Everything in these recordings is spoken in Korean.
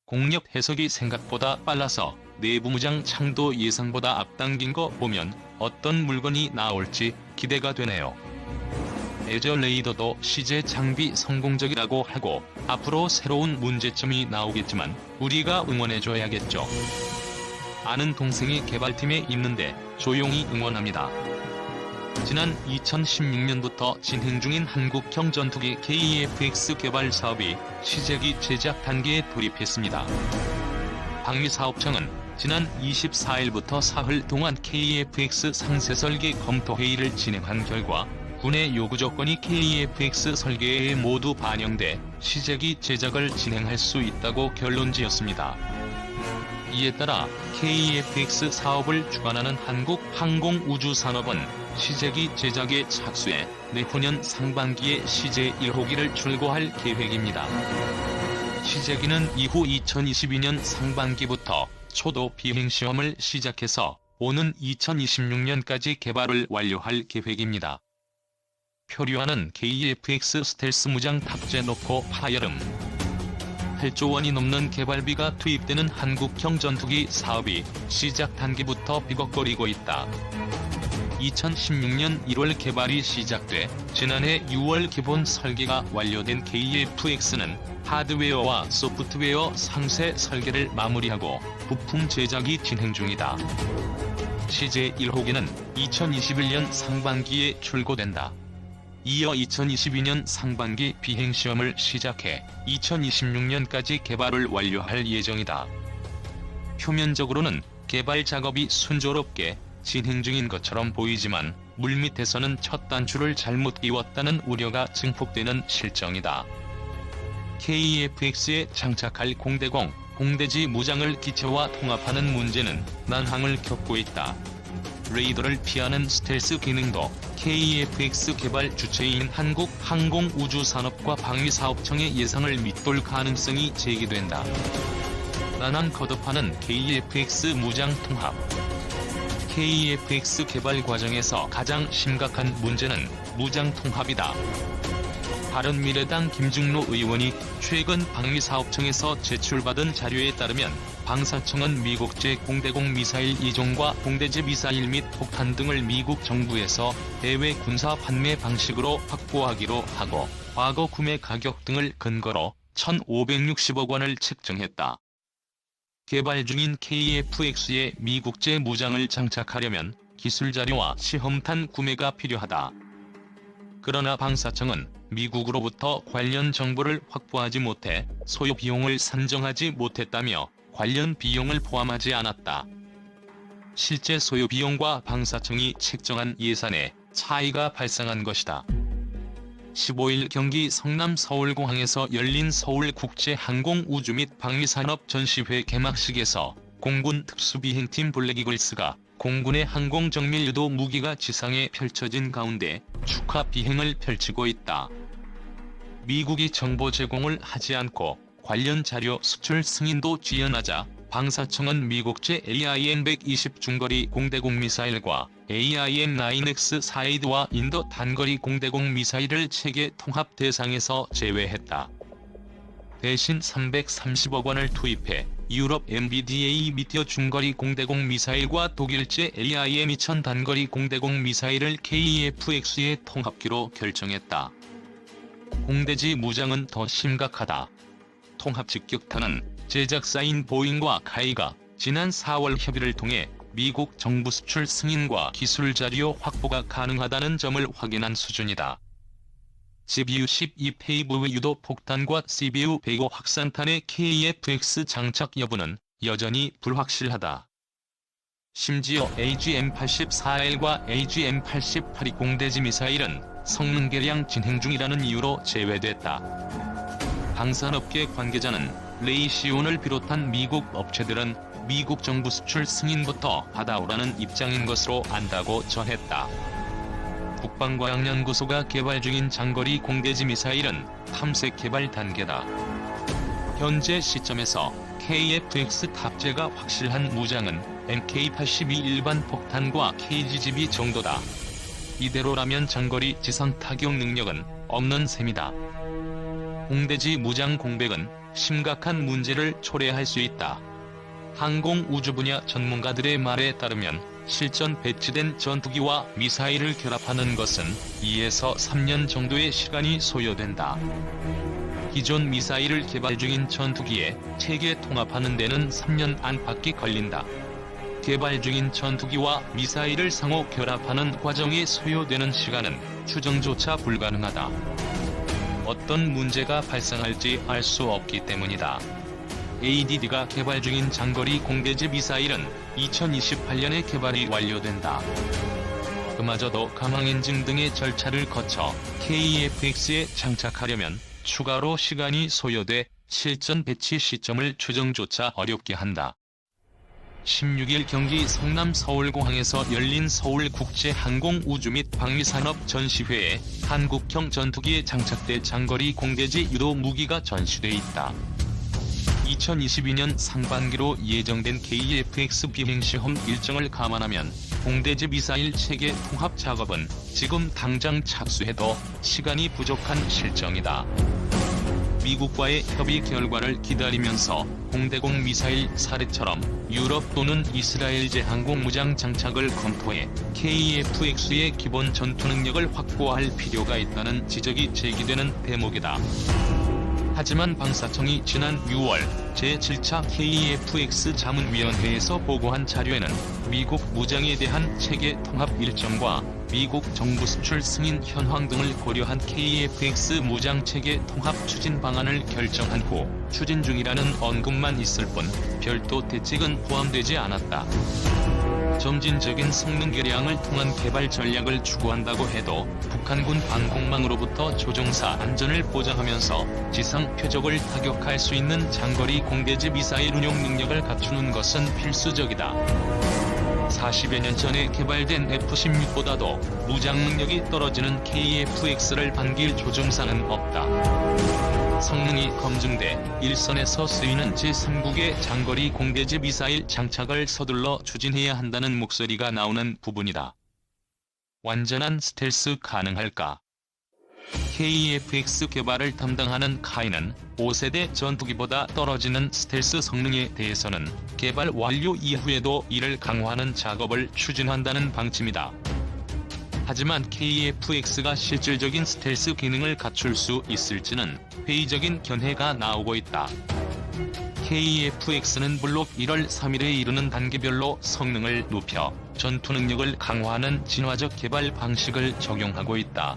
공격 해석이 생각보다 빨라서 내부 무장 창도 예상보다 앞당긴 거 보면 어떤 물건이 나올지 기대가 되네요. 에저 레이더도 CJ 장비 성공적이라고 하고 앞으로 새로운 문제점이 나오겠지만 우리가 응원해줘야겠죠. 아는 동생이 개발팀에 있는데 조용히 응원합니다. 지난 2016년부터 진행 중인 한국형 전투기 KF-X 개발 사업이 시제기 제작 단계에 돌입했습니다. 방위사업청은 지난 24일부터 사흘 동안 KF-X 상세 설계 검토 회의를 진행한 결과 군의 요구 조건이 KF-X 설계에 모두 반영돼 시제기 제작을 진행할 수 있다고 결론지었습니다. 이에 따라 KF-X 사업을 주관하는 한국항공우주산업은 시제기 제작에 착수해 내후년 상반기에 CJ1호기를 출고할 계획입니다. 시제기는 이후 2022년 상반기부터 초도 비행시험을 시작해서 오는 2026년까지 개발을 완료할 계획입니다. 표류하는 KF-X 스텔스 무장 탑재 놓고 파열음. 8조 원이 넘는 개발비가 투입되는 한국형 전투기 사업이 시작 단계부터 삐걱거리고 있다. 2016년 1월 개발이 시작돼 지난해 6월 기본 설계가 완료된 KF-X는 하드웨어와 소프트웨어 상세 설계를 마무리하고 부품 제작이 진행 중이다. CJ1호기는 2021년 상반기에 출고된다. 이어 2022년 상반기 비행시험을 시작해 2026년까지 개발을 완료할 예정이다. 표면적으로는 개발 작업이 순조롭게 진행 중인 것처럼 보이지만 물밑에서는 첫 단추를 잘못 끼웠다는 우려가 증폭되는 실정이다. KF-X에 장착할 공대공, 공대지 무장을 기체와 통합하는 문제는 난항을 겪고 있다. 레이더를 피하는 스텔스 기능도 KF-X 개발 주체인 한국항공우주산업과 방위사업청의 예상을 밑돌 가능성이 제기된다. 난항 거듭하는 KF-X 무장 통합. KF-X 개발 과정에서 가장 심각한 문제는 무장 통합이다. 바른미래당 김중로 의원이 최근 방위사업청에서 제출받은 자료에 따르면 방사청은 미국제 공대공 미사일 이종과 공대지 미사일 및 폭탄 등을 미국 정부에서 해외 군사 판매 방식으로 확보하기로 하고 과거 구매 가격 등을 근거로 1,560억 원을 책정했다. 개발 중인 KF-X에 미국제 무장을 장착하려면 기술 자료와 시험탄 구매가 필요하다. 그러나 방사청은 미국으로부터 관련 정보를 확보하지 못해 소요 비용을 산정하지 못했다며 관련 비용을 포함하지 않았다. 실제 소요 비용과 방사청이 책정한 예산에 차이가 발생한 것이다. 15일 경기 성남 서울공항에서 열린 서울국제항공우주 및 방위산업 전시회 개막식에서 공군 특수비행팀 블랙이글스가 공군의 항공정밀 유도 무기가 지상에 펼쳐진 가운데 축하 비행을 펼치고 있다. 미국이 정보 제공을 하지 않고 관련 자료 수출 승인도 지연하자 방사청은 미국제 AIM-120 중거리 공대공 미사일과 AIM-9X 사이드와 인도 단거리 공대공 미사일을 체계 통합 대상에서 제외했다. 대신 330억 원을 투입해 유럽 MBDA 미디어 중거리 공대공 미사일과 독일제 AIM-2000 단거리 공대공 미사일을 KF-X에 통합기로 결정했다. 공대지 무장은 더 심각하다. 통합 직격탄은 제작사인 보잉과 카이가 지난 4월 협의를 통해 미국 정부 수출 승인과 기술 자료 확보가 가능하다는 점을 확인한 수준이다. GBU-12 페이브 유도 폭탄과 CBU-105 확산탄의 KF-X 장착 여부는 여전히 불확실하다. 심지어 AGM-84L과 AGM-88이 공대지 미사일은 성능 개량 진행 중이라는 이유로 제외됐다. 방산업계 관계자는 레이시온을 비롯한 미국 업체들은 미국 정부 수출 승인부터 받아오라는 입장인 것으로 안다고 전했다. 국방과학연구소가 개발 중인 장거리 공대지 미사일은 탐색 개발 단계다. 현재 시점에서 KF-X 탑재가 확실한 무장은 MK-82 일반 폭탄과 KGGB 정도다. 이대로라면 장거리 지상 타격 능력은 없는 셈이다. 공대지 무장 공백은 심각한 문제를 초래할 수 있다. 항공 우주 분야 전문가들의 말에 따르면 실전 배치된 전투기와 미사일을 결합하는 것은 2에서 3년 정도의 시간이 소요된다. 기존 미사일을 개발 중인 전투기에 체계 통합하는 데는 3년 안팎이 걸린다. 개발 중인 전투기와 미사일을 상호 결합하는 과정에 소요되는 시간은 추정조차 불가능하다. 어떤 문제가 발생할지 알 수 없기 때문이다. ADD가 개발 중인 장거리 공대지 미사일은 2028년에 개발이 완료된다. 그마저도 감항인증 등의 절차를 거쳐 KEFX에 장착하려면 추가로 시간이 소요돼 실전 배치 시점을 추정조차 어렵게 한다. 16일 경기 성남 서울공항에서 열린 서울국제항공우주 및 방위산업 전시회에 한국형 전투기에 장착될 장거리 공대지 유도 무기가 전시돼 있다. 2022년 상반기로 예정된 KEFX 비행시험 일정을 감안하면 공대지 미사일 체계 통합 작업은 지금 당장 착수해도 시간이 부족한 실정이다. 미국과의 협의 결과를 기다리면서 공대공 미사일 사례처럼 유럽 또는 이스라엘제 항공무장 장착을 검토해 KEFX의 기본 전투 능력을 확보할 필요가 있다는 지적이 제기되는 대목이다. 하지만 방사청이 지난 6월 제7차 KEFX 자문위원회에서 보고한 자료에는 미국 무장에 대한 체계 통합 일정과 미국 정부 수출 승인 현황 등을 고려한 KEFX 무장체계 통합 추진 방안을 결정한 후 추진 중이라는 언급만 있을 뿐 별도 대책은 포함되지 않았다. 점진적인 성능 개량을 통한 개발 전략을 추구한다고 해도 북한군 방공망으로부터 조종사 안전을 보장하면서 지상 표적을 타격할 수 있는 장거리 공대지 미사일 운용 능력을 갖추는 것은 필수적이다. 40여 년 전에 개발된 F-16보다도 무장 능력이 떨어지는 KEFX를 반길 조종사는 없다. 성능이 검증돼 일선에서 쓰이는 제3국의 장거리 공대지 미사일 장착을 서둘러 추진해야 한다는 목소리가 나오는 부분이다. 완전한 스텔스 가능할까? KEFX 개발을 담당하는 카이는 5세대 전투기보다 떨어지는 스텔스 성능에 대해서는 개발 완료 이후에도 이를 강화하는 작업을 추진한다는 방침이다. 하지만 KEFX가 실질적인 스텔스 기능을 갖출 수 있을지는 회의적인 견해가 나오고 있다. KEFX는 블록 1월 3일에 이르는 단계별로 성능을 높여 전투 능력을 강화하는 진화적 개발 방식을 적용하고 있다.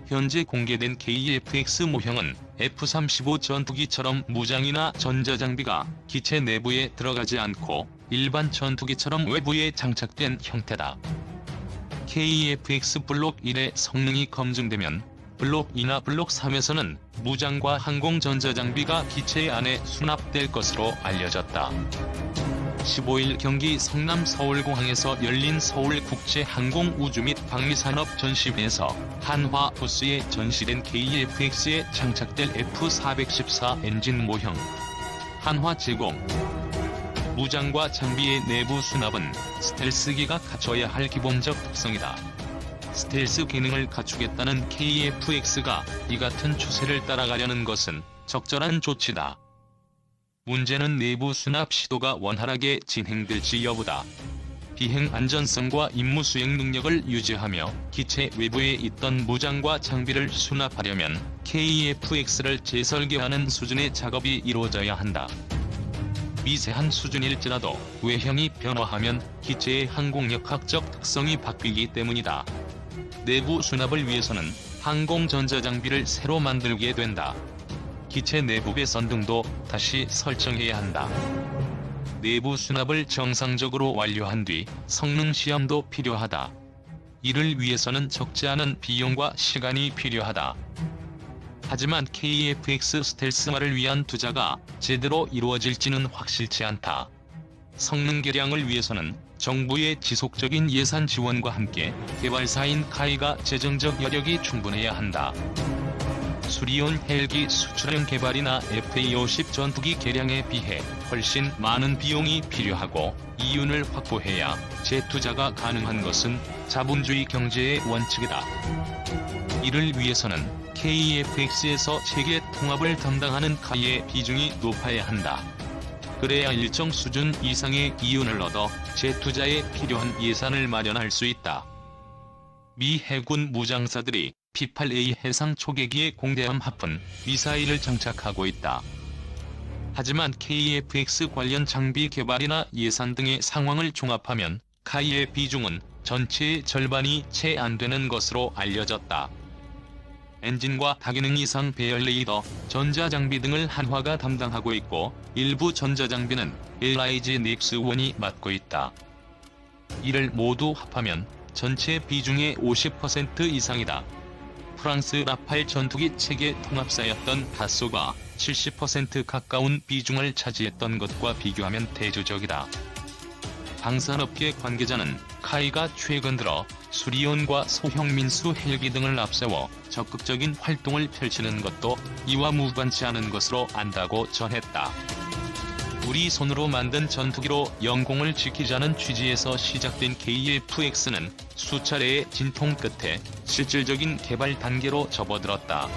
현재 공개된 KEFX 모형은 F-35 전투기처럼 무장이나 전자장비가 기체 내부에 들어가지 않고 일반 전투기처럼 외부에 장착된 형태다. KEFX 블록 1의 성능이 검증되면 블록 2나 블록 3에서는 무장과 항공 전자장비가 기체 안에 수납될 것으로 알려졌다. 15일 경기 성남 서울공항에서 열린 서울국제항공우주 및 방위산업 전시회에서 한화 부스에 전시된 KEFX에 장착될 F-414 엔진 모형. 한화 제공. 무장과 장비의 내부 수납은 스텔스기가 갖춰야 할 기본적 특성이다. 스텔스 기능을 갖추겠다는 KEFX가 이 같은 추세를 따라가려는 것은 적절한 조치다. 문제는 내부 수납 시도가 원활하게 진행될지 여부다. 비행 안전성과 임무 수행 능력을 유지하며 기체 외부에 있던 무장과 장비를 수납하려면 KEFX를 재설계하는 수준의 작업이 이루어져야 한다. 미세한 수준일지라도 외형이 변화하면 기체의 항공역학적 특성이 바뀌기 때문이다. 내부 수납을 위해서는 항공 전자장비를 새로 만들게 된다. 기체 내부 배선 등도 다시 설정해야 한다. 내부 수납을 정상적으로 완료한 뒤 성능 시험도 필요하다. 이를 위해서는 적지 않은 비용과 시간이 필요하다. 하지만 KEFX 스텔스화를 위한 투자가 제대로 이루어질지는 확실치 않다. 성능 개량을 위해서는 정부의 지속적인 예산 지원과 함께 개발사인 카이가 재정적 여력이 충분해야 한다. 수리온 헬기 수출형 개발이나 FA-50 전투기 개량에 비해 훨씬 많은 비용이 필요하고 이윤을 확보해야 재투자가 가능한 것은 자본주의 경제의 원칙이다. 이를 위해서는 KFX에서 체계 통합을 담당하는 카이의 비중이 높아야 한다. 그래야 일정 수준 이상의 이윤을 얻어 재투자에 필요한 예산을 마련할 수 있다. 미 해군 무장사들이 P-8A 해상 초계기에 공대함 하픈 미사일을 장착하고 있다. 하지만 KF-X 관련 장비 개발이나 예산 등의 상황을 종합하면 카이의 비중은 전체의 절반이 채 안 되는 것으로 알려졌다. 엔진과 다기능 이상 배열 레이더, 전자장비 등을 한화가 담당하고 있고 일부 전자장비는 LIG 넥스원이 맡고 있다. 이를 모두 합하면 전체 비중의 50% 이상이다. 프랑스 라팔 전투기 체계 통합사였던 다소가 70% 가까운 비중을 차지했던 것과 비교하면 대조적이다. 방산업계 관계자는 카이가 최근 들어 수리온과 소형 민수 헬기 등을 앞세워 적극적인 활동을 펼치는 것도 이와 무관치 않은 것으로 안다고 전했다. 우리 손으로 만든 전투기로 영공을 지키자는 취지에서 시작된 KF-X는 수차례의 진통 끝에 실질적인 개발 단계로 접어들었다.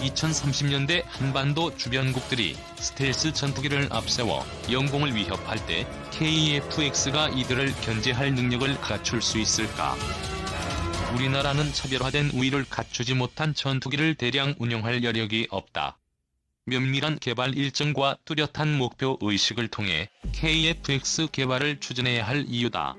2030년대 한반도 주변국들이 스텔스 전투기를 앞세워 영공을 위협할 때 KF-X가 이들을 견제할 능력을 갖출 수 있을까? 우리나라는 차별화된 우위를 갖추지 못한 전투기를 대량 운용할 여력이 없다. 면밀한 개발 일정과 뚜렷한 목표 의식을 통해 KF-X 개발을 추진해야 할 이유다.